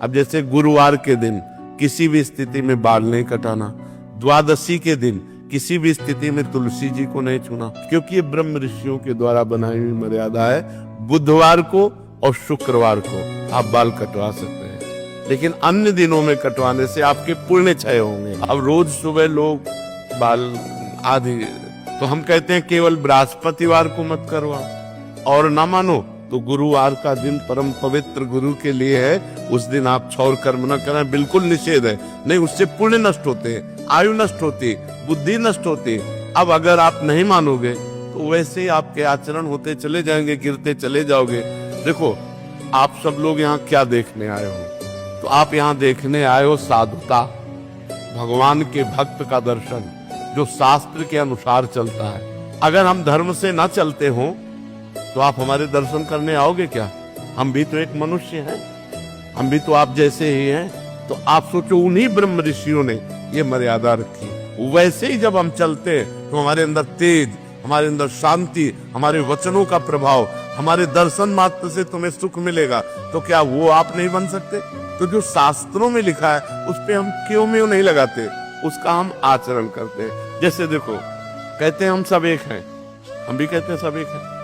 अब जैसे गुरुवार के दिन किसी भी स्थिति में बाल नहीं कटाना, द्वादशी के दिन किसी भी स्थिति में तुलसी जी को नहीं छूना, क्योंकि ये ब्रह्म ऋषियों के द्वारा बनाई हुई मर्यादा है। बुधवार को और शुक्रवार को आप बाल कटवा सकते हैं, लेकिन अन्य दिनों में कटवाने से आपके पुण्य क्षय होंगे। अब रोज सुबह लोग बाल आदि, तो हम कहते हैं केवल बृहस्पतिवार को मत करवाओ, और ना मानो तो गुरुवार का दिन परम पवित्र गुरु के लिए है, उस दिन आप क्षौर कर्म न करें, बिल्कुल निषेध है। नहीं, उससे पुण्य नष्ट होते हैं, आयु नष्ट होती, बुद्धि नष्ट होती। अब अगर आप नहीं मानोगे तो वैसे ही आपके आचरण होते चले जाएंगे, गिरते चले जाओगे। देखो, आप सब लोग यहाँ क्या देखने आए हो? तो आप यहाँ देखने आए हो साधुता, भगवान के भक्त का दर्शन, जो शास्त्र के अनुसार चलता है। अगर हम धर्म से ना चलते हो तो आप हमारे दर्शन करने आओगे क्या? हम भी तो एक मनुष्य हैं, हम भी तो आप जैसे ही हैं। तो आप सोचो, उन्हीं ब्रह्म ऋषियों ने ये मर्यादा रखी। वैसे ही जब हम चलते तो हमारे अंदर तेज, हमारे अंदर शांति, हमारे वचनों का प्रभाव, हमारे दर्शन मात्र से तुम्हें सुख मिलेगा। तो क्या वो आप नहीं बन सकते? तो जो शास्त्रों में लिखा है उस पे हम क्यों नहीं लगाते, उसका हम आचरण करते हैं। जैसे देखो, कहते हैं हम सब एक हैं, हम भी कहते हैं सब एक हैं।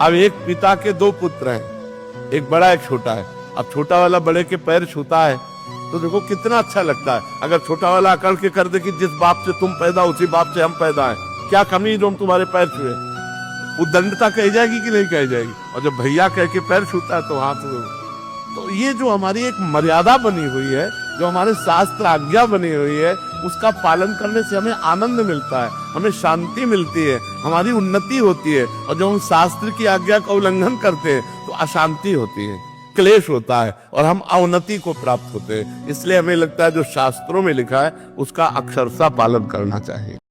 अब एक पिता के दो पुत्र हैं, एक बड़ा एक छोटा है। अब छोटा वाला बड़े के पैर छूता है तो देखो कितना अच्छा लगता है। अगर छोटा वाला अकड़ के कर दे कि जिस बाप से तुम पैदा उसी बाप से हम पैदा हैं, क्या कमी जो हम तुम्हारे पैर छुए, वो दंडता कही जाएगी कि नहीं कही जाएगी? और जब भैया कह के पैर छूता है तो हाथ। तो ये जो हमारी एक मर्यादा बनी हुई है, जो हमारे शास्त्र आज्ञा बनी हुई है, उसका पालन करने से हमें आनंद मिलता है, हमें शांति मिलती है, हमारी उन्नति होती है। और जब हम शास्त्र की आज्ञा का उल्लंघन करते हैं तो अशांति होती है, क्लेश होता है और हम अवनति को प्राप्त होते हैं। इसलिए हमें लगता है जो शास्त्रों में लिखा है उसका अक्षरशः पालन करना चाहिए।